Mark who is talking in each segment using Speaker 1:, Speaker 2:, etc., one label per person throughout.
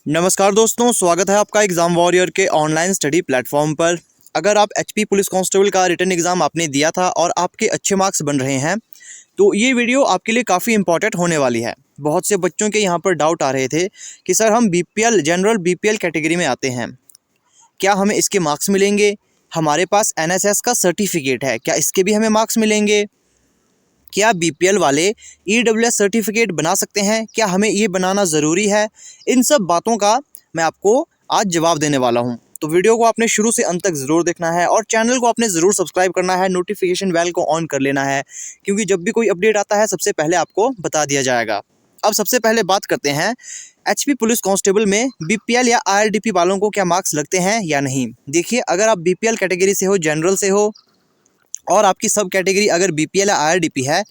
Speaker 1: नमस्कार दोस्तों, स्वागत है आपका एग्ज़ाम वॉरियर के ऑनलाइन स्टडी प्लेटफॉर्म पर। अगर आप एचपी पुलिस कांस्टेबल का रिटन एग्ज़ाम आपने दिया था और आपके अच्छे मार्क्स बन रहे हैं तो ये वीडियो आपके लिए काफ़ी इंपॉर्टेंट होने वाली है। बहुत से बच्चों के यहाँ पर डाउट आ रहे थे कि सर हम बीपीएल जनरल बीपीएल कैटेगरी में आते हैं, क्या हमें इसके मार्क्स मिलेंगे? हमारे पास एनएसएस का सर्टिफिकेट है, क्या इसके भी हमें मार्क्स मिलेंगे? क्या बीपीएल वाले ईडब्ल्यूएस सर्टिफिकेट बना सकते हैं? क्या हमें ये बनाना ज़रूरी है? इन सब बातों का मैं आपको आज जवाब देने वाला हूं। तो वीडियो को आपने शुरू से अंत तक ज़रूर देखना है और चैनल को आपने ज़रूर सब्सक्राइब करना है, नोटिफिकेशन बेल को ऑन कर लेना है, क्योंकि जब भी कोई अपडेट आता है सबसे पहले आपको बता दिया जाएगा। अब सबसे पहले बात करते हैं एचपी पुलिस कांस्टेबल में बीपीएल या आईआरडीपी वालों को क्या मार्क्स लगते हैं या नहीं। देखिए, अगर आप बीपीएल कैटेगरी से हो, जनरल से हो और आपकी सब कैटेगरी अगर बीपीएल या आईआरडीपी है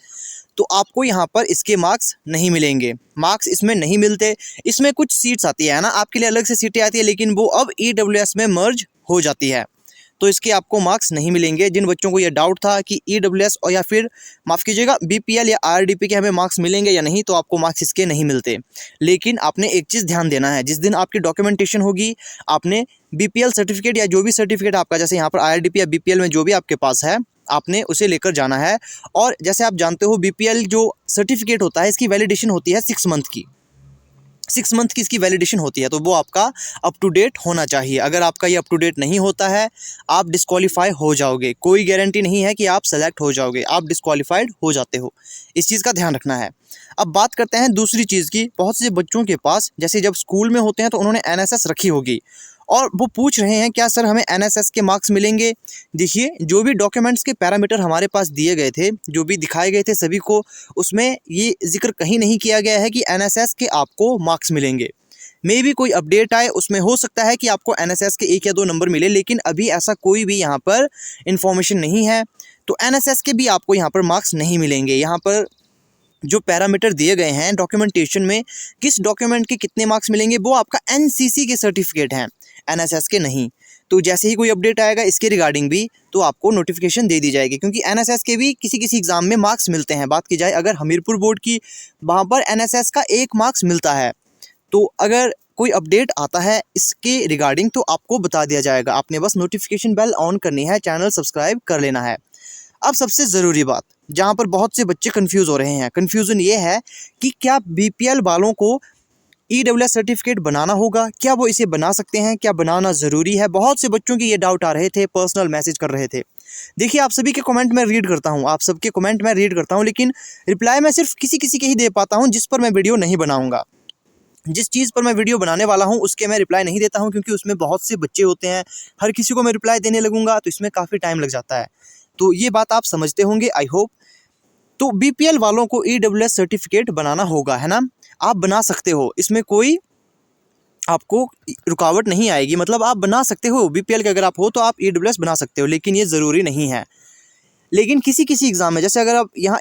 Speaker 1: तो आपको यहाँ पर इसके मार्क्स नहीं मिलेंगे। मार्क्स इसमें नहीं मिलते। इसमें कुछ सीट्स आती है ना, आपके लिए अलग से सीटें आती है, लेकिन वो अब ईडब्ल्यूएस में मर्ज हो जाती है, तो इसके आपको मार्क्स नहीं मिलेंगे। जिन बच्चों को ये डाउट था कि ईडब्ल्यूएस और या फिर माफ़ कीजिएगा बीपीएल या आईआरडीपी के हमें मार्क्स मिलेंगे या नहीं, तो आपको मार्क्स इसके नहीं मिलते। लेकिन आपने एक चीज़ ध्यान देना है, जिस दिन आपकी डॉक्यूमेंटेशन होगी आपने बीपीएल सर्टिफिकेट या जो भी सर्टिफिकेट आपका, जैसे यहाँ पर आईआरडीपी या बीपीएल में जो भी आपके पास है, आपने उसे लेकर जाना है। और जैसे आप जानते हो बीपीएल जो सर्टिफिकेट होता है इसकी वैलिडेशन होती है 6 मंथ की। 6 मंथ की इसकी वैलिडेशन होती है, तो वो आपका अप टू डेट होना चाहिए। अगर आपका ये अप टू डेट नहीं होता है आप डिस्क्वालीफाई हो जाओगे। कोई गारंटी नहीं है कि आप सेलेक्ट हो जाओगे, आप डिस्क्वालीफाइड हो जाते हो। इस चीज़ का ध्यान रखना है। अब बात करते हैं दूसरी चीज़ की। बहुत से बच्चों के पास जैसे जब स्कूल में होते हैं तो उन्होंने एनएसएस रखी होगी और वो पूछ रहे हैं क्या सर हमें एनएसएस के मार्क्स मिलेंगे। देखिए, जो भी डॉक्यूमेंट्स के पैरामीटर हमारे पास दिए गए थे, जो भी दिखाए गए थे सभी को, उसमें ये जिक्र कहीं नहीं किया गया है कि एनएसएस के आपको मार्क्स मिलेंगे। मे भी कोई अपडेट आए, उसमें हो सकता है कि आपको एनएसएस के 1 या 2 नंबर मिले, लेकिन अभी ऐसा कोई भी यहाँ पर इंफॉर्मेशन नहीं है। तो एनएसएस के भी आपको यहाँ पर मार्क्स नहीं मिलेंगे। यहाँ पर जो पैरामीटर दिए गए हैं डॉक्यूमेंटेशन में, किस डॉक्यूमेंट के कितने मार्क्स मिलेंगे, वो आपका एनसीसी के सर्टिफिकेट हैं, एनएसएस के नहीं। तो जैसे ही कोई अपडेट आएगा इसके रिगार्डिंग भी तो आपको नोटिफिकेशन दे दी जाएगी, क्योंकि एनएसएस के भी किसी किसी एग्ज़ाम में मार्क्स मिलते हैं। बात की जाए अगर हमीरपुर बोर्ड की, वहाँ पर एनएसएस का 1 मार्क्स मिलता है। तो अगर कोई अपडेट आता है इसके रिगार्डिंग तो आपको बता दिया जाएगा। आपने बस नोटिफिकेशन बेल ऑन करनी है, चैनल सब्सक्राइब कर लेना है। अब सबसे ज़रूरी बात, जहाँ पर बहुत से बच्चे कंफ्यूज हो रहे हैं, कंफ्यूजन ये है कि क्या बीपीएल वालों को ईडब्ल्यूएस सर्टिफिकेट बनाना होगा, क्या वो इसे बना सकते हैं, क्या बनाना ज़रूरी है। बहुत से बच्चों की ये डाउट आ रहे थे, पर्सनल मैसेज कर रहे थे। देखिए, आप सभी के कमेंट मैं रीड करता हूँ, आप सबके कमेंट मैं रीड करता हूँ, लेकिन रिप्लाई मैं सिर्फ किसी किसी के ही दे पाता हूँ जिस पर मैं वीडियो नहीं बनाऊँगा। जिस चीज़ पर मैं वीडियो बनाने वाला हूँ उसके मैं रिप्लाई नहीं देता हूँ, क्योंकि उसमें बहुत से बच्चे होते हैं। हर किसी को मैं रिप्लाई देने लगूंगा तो इसमें काफ़ी टाइम लग जाता है। तो ये बात आप समझते होंगे, आई होप। तो बीपीएल वालों को ईडब्ल्यूएस सर्टिफिकेट बनाना होगा, है ना। आप बना सकते हो, इसमें कोई आपको रुकावट नहीं आएगी। मतलब आप बना सकते हो, बीपीएल के अगर आप हो तो आप ईडब्ल्यूएस बना सकते हो, लेकिन ये ज़रूरी नहीं है। लेकिन किसी किसी एग्ज़ाम में, जैसे अगर आप यहाँ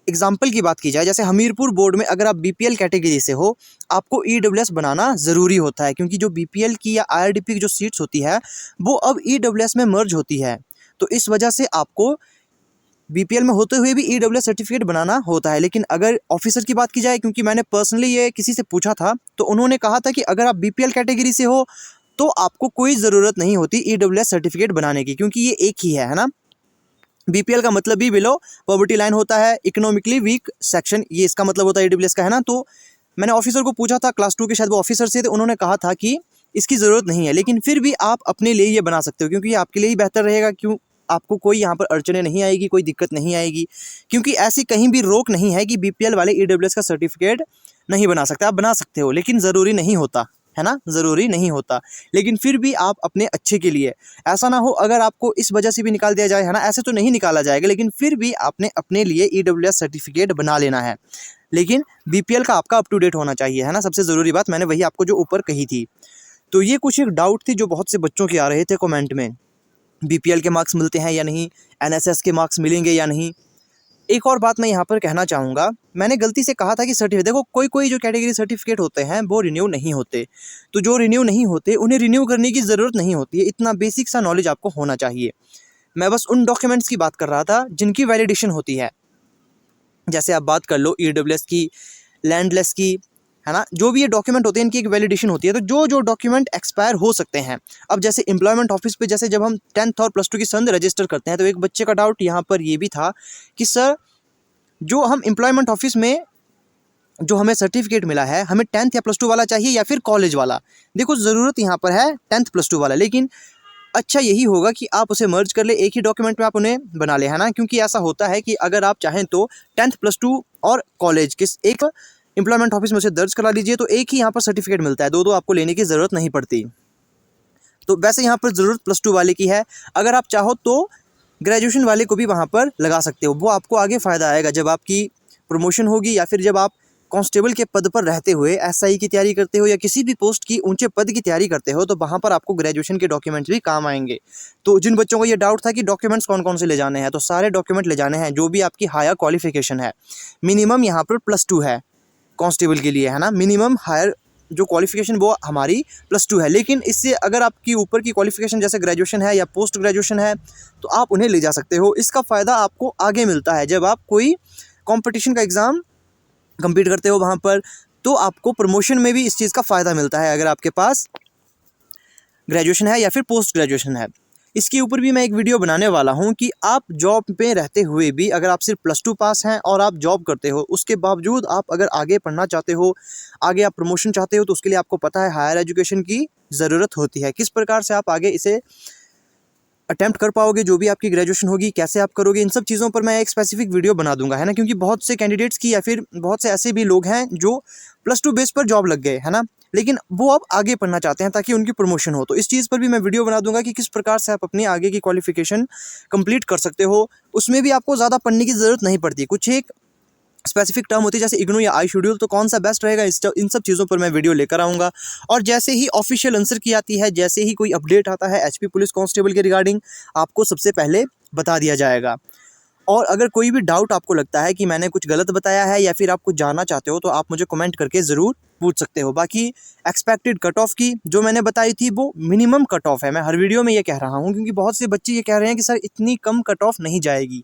Speaker 1: एग्जाम्पल की बात की जाए, जैसे हमीरपुर बोर्ड में अगर आप बीपीएल कैटेगरी से हो, आपको ईडब्ल्यूएस बनाना ज़रूरी होता है, क्योंकि जो बीपीएल की या आईआरडीपी की जो सीट्स होती है वो अब ईडब्ल्यूएस में मर्ज होती है। तो इस वजह से आपको बीपीएल में होते हुए भी ईडब्ल्यूएस सर्टिफिकेट बनाना होता है। लेकिन अगर ऑफिसर की बात की जाए, क्योंकि मैंने पर्सनली ये किसी से पूछा था, तो उन्होंने कहा था कि अगर आप बीपीएल कैटेगरी से हो तो आपको कोई ज़रूरत नहीं होती ईडब्ल्यूएस सर्टिफिकेट बनाने की, क्योंकि ये एक ही है ना। बीपीएल का मतलब भी बिलो पॉवर्टी लाइन होता है, इकोनॉमिकली वीक सेक्शन, ये इसका मतलब होता है ईडब्ल्यूएस का, है ना। तो मैंने ऑफिसर को पूछा था, क्लास 2 के शायद वो ऑफिसर से थे, उन्होंने कहा था कि इसकी ज़रूरत नहीं है, लेकिन फिर भी आप अपने लिए ये बना सकते हो, क्योंकि ये आपके लिए ही बेहतर रहेगा। क्यों, आपको कोई यहाँ पर अड़चने नहीं आएगी, कोई दिक्कत नहीं आएगी, क्योंकि ऐसी कहीं भी रोक नहीं है कि बीपीएल वाले ईडब्ल्यूएस का सर्टिफिकेट नहीं बना सकते। आप बना सकते हो, लेकिन ज़रूरी नहीं होता, है ना, ज़रूरी नहीं होता। लेकिन फिर भी आप अपने अच्छे के लिए, ऐसा ना हो अगर आपको इस वजह से भी निकाल दिया जाए, है ना, ऐसे तो नहीं निकाला जाएगा, लेकिन फिर भी आपने अपने लिए ईडब्ल्यूएस सर्टिफिकेट बना लेना है। लेकिन बीपीएल का आपका अप टू डेट होना चाहिए, है ना, सबसे ज़रूरी बात मैंने वही आपको जो ऊपर कही थी। तो ये कुछ एक डाउट थी जो बहुत से बच्चों के आ रहे थे कमेंट में, बीपीएल के मार्क्स मिलते हैं या नहीं, एनएसएस के मार्क्स मिलेंगे या नहीं। एक और बात मैं यहाँ पर कहना चाहूँगा, मैंने गलती से कहा था कि सर्टिफिकेट, देखो कोई जो कैटेगरी सर्टिफिकेट होते हैं वो रिन्यू नहीं होते। तो जो रिन्यू नहीं होते उन्हें रिन्यू करने की ज़रूरत नहीं होती है। इतना बेसिक सा नॉलेज आपको होना चाहिए। मैं बस उन डॉक्यूमेंट्स की बात कर रहा था जिनकी वैलिडेशन होती है। जैसे आप बात कर लो ईडब्ल्यूएस की, लैंडलेस की, है ना। जो भी ये डॉक्यूमेंट होते हैं इनकी एक वैलिडेशन होती है। तो जो जो डॉक्यूमेंट एक्सपायर हो सकते हैं, अब जैसे एम्प्लॉयमेंट ऑफिस पे जैसे जब हम 10th और +2 की संध रजिस्टर करते हैं, तो एक बच्चे का डाउट यहाँ पर ये भी था कि सर जो हम एम्प्लॉयमेंट ऑफिस में जो हमें सर्टिफिकेट मिला है, हमें 10th या +2 वाला चाहिए या फिर कॉलेज वाला। देखो ज़रूरत यहाँ पर है 10th +2 वाला, लेकिन अच्छा यही होगा कि आप उसे मर्ज कर ले, एक ही डॉक्यूमेंट में आप उन्हें बना ले, है ना। क्योंकि ऐसा होता है कि अगर आप चाहें तो 10th +2 और कॉलेज किस एक एम्प्लॉयमेंट ऑफिस में उसे दर्ज करा लीजिए, तो एक ही यहाँ पर सर्टिफिकेट मिलता है, दो आपको लेने की ज़रूरत नहीं पड़ती। तो वैसे यहाँ पर ज़रूरत +2 वाले की है। अगर आप चाहो तो ग्रेजुएशन वाले को भी वहाँ पर लगा सकते हो, वो आपको आगे फ़ायदा आएगा जब आपकी प्रमोशन होगी, या फिर जब आप कांस्टेबल के पद पर रहते हुए एसआई की तैयारी करते हो या किसी भी पोस्ट की ऊंचे पद की तैयारी करते हो, तो वहाँ पर आपको ग्रेजुएशन के डॉक्यूमेंट्स भी काम आएंगे। तो जिन बच्चों को ये डाउट था कि डॉक्यूमेंट्स कौन कौन से ले जाने हैं, तो सारे डॉक्यूमेंट ले जाने हैं जो भी आपकी हायर क्वालिफिकेशन है। मिनिमम यहाँ पर +2 है कांस्टेबल के लिए, है ना। मिनिमम हायर जो क्वालिफिकेशन वो हमारी +2 है, लेकिन इससे अगर आपकी ऊपर की क्वालिफिकेशन जैसे ग्रेजुएशन है या पोस्ट ग्रेजुएशन है, तो आप उन्हें ले जा सकते हो। इसका फ़ायदा आपको आगे मिलता है जब आप कोई कॉम्पिटिशन का एग्ज़ाम कंप्लीट करते हो वहाँ पर, तो आपको प्रमोशन में भी इस चीज़ का फ़ायदा मिलता है अगर आपके पास ग्रेजुएशन है या फिर पोस्ट ग्रेजुएशन है। इसके ऊपर भी मैं एक वीडियो बनाने वाला हूँ कि आप जॉब पे रहते हुए भी अगर आप सिर्फ +2 पास हैं और आप जॉब करते हो, उसके बावजूद आप अगर आगे पढ़ना चाहते हो, आगे आप प्रमोशन चाहते हो, तो उसके लिए आपको पता है हायर एजुकेशन की ज़रूरत होती है। किस प्रकार से आप आगे इसे अटेम्प्ट कर पाओगे, जो भी आपकी ग्रेजुएशन होगी कैसे आप करोगे, इन सब चीज़ों पर मैं एक स्पेसिफिक वीडियो बना दूंगा, है ना। क्योंकि बहुत से कैंडिडेट्स की या फिर बहुत से ऐसे भी लोग हैं जो +2 बेस पर जॉब लग गए, है ना, लेकिन वो अब आगे पढ़ना चाहते हैं ताकि उनकी प्रमोशन हो। तो इस चीज़ पर भी मैं वीडियो बना दूंगा कि किस प्रकार से आप अपनी आगे की क्वालिफिकेशन कंप्लीट कर सकते हो। उसमें भी आपको ज़्यादा पढ़ने की ज़रूरत नहीं पड़ती। कुछ एक स्पेसिफिक टर्म होती है जैसे इग्नू या आई शेड्यूल, तो कौन सा बेस्ट रहेगा इन सब चीज़ों पर मैं वीडियो लेकर आऊँगा। और जैसे ही ऑफिशियल आंसर की आती है, जैसे ही कोई अपडेट आता है एचपी पुलिस कांस्टेबल के रिगार्डिंग, आपको सबसे पहले बता दिया जाएगा। और अगर कोई भी डाउट आपको लगता है कि मैंने कुछ गलत बताया है या फिर आप कुछ जानना चाहते हो, तो आप मुझे कमेंट करके ज़रूर पूछ सकते हो। बाकी एक्सपेक्टेड कट ऑफ की जो मैंने बताई थी वो मिनिमम कट ऑफ है, मैं हर वीडियो में ये कह रहा हूँ, क्योंकि बहुत से बच्चे ये कह रहे हैं कि सर इतनी कम कट ऑफ नहीं जाएगी।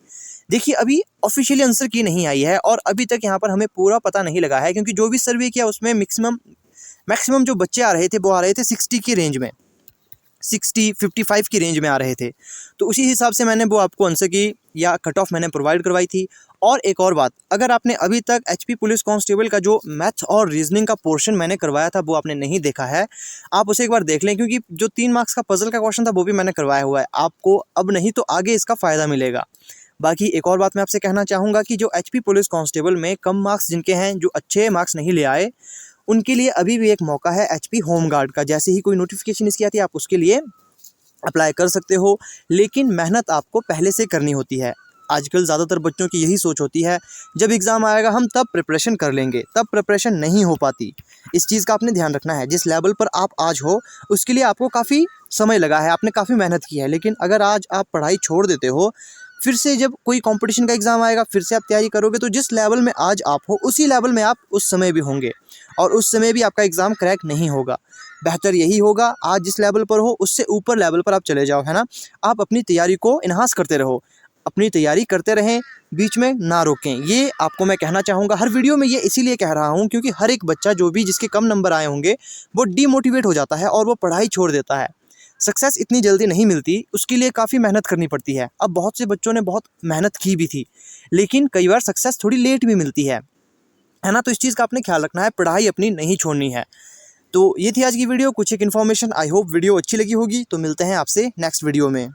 Speaker 1: देखिए अभी ऑफिशियली आंसर की नहीं आई है और अभी तक यहाँ पर हमें पूरा पता नहीं लगा है, क्योंकि जो भी सर्वे किया उसमें मैक्सिमम जो बच्चे आ रहे थे वो आ रहे थे 60 की रेंज में, 55 की रेंज में आ रहे थे। तो उसी हिसाब से मैंने वो आपको आंसर की या कट ऑफ मैंने प्रोवाइड करवाई थी। और एक और बात, अगर आपने अभी तक एचपी पुलिस कांस्टेबल का जो मैथ और रीजनिंग का पोर्शन मैंने करवाया था वो आपने नहीं देखा है, आप उसे एक बार देख लें, क्योंकि जो 3 मार्क्स का पजल का क्वेश्चन था वो भी मैंने करवाया हुआ है। आपको अब नहीं तो आगे इसका फ़ायदा मिलेगा। बाकी एक और बात मैं आपसे कहना चाहूँगा कि जो एचपी पुलिस कांस्टेबल में कम मार्क्स जिनके हैं, जो अच्छे मार्क्स नहीं ले आए, उनके लिए अभी भी एक मौका है एचपी होमगार्ड का। जैसे ही कोई नोटिफिकेशन इसकी आती है आप उसके लिए अप्लाई कर सकते हो, लेकिन मेहनत आपको पहले से करनी होती है। आजकल ज़्यादातर बच्चों की यही सोच होती है जब एग्ज़ाम आएगा हम तब प्रिपरेशन कर लेंगे, तब प्रिपरेशन नहीं हो पाती। इस चीज़ का आपने ध्यान रखना है। जिस लेवल पर आप आज हो उसके लिए आपको काफ़ी समय लगा है, आपने काफ़ी मेहनत की है, लेकिन अगर आज आप पढ़ाई छोड़ देते हो, फिर से जब कोई कंपटीशन का एग्ज़ाम आएगा फिर से आप तैयारी करोगे, तो जिस लेवल में आज आप हो उसी लेवल में आप उस समय भी होंगे और उस समय भी आपका एग्ज़ाम क्रैक नहीं होगा। बेहतर यही होगा आज जिस लेवल पर हो उससे ऊपर लेवल पर आप चले जाओ, है ना। आप अपनी तैयारी को इन्हांस करते रहो, अपनी तैयारी करते रहें, बीच में ना रोकें। ये आपको मैं कहना चाहूँगा। हर वीडियो में ये इसीलिए कह रहा हूँ क्योंकि हर एक बच्चा जो भी जिसके कम नंबर आए होंगे वो डीमोटिवेट हो जाता है और वो पढ़ाई छोड़ देता है। सक्सेस इतनी जल्दी नहीं मिलती, उसके लिए काफ़ी मेहनत करनी पड़ती है। अब बहुत से बच्चों ने बहुत मेहनत की भी थी, लेकिन कई बार सक्सेस थोड़ी लेट भी मिलती है ना। तो इस चीज़ का आपने ख्याल रखना है, पढ़ाई अपनी नहीं छोड़नी है। तो ये थी आज की वीडियो, कुछ एक इन्फॉर्मेशन। आई होप वीडियो अच्छी लगी होगी। तो मिलते हैं आपसे नेक्स्ट वीडियो में।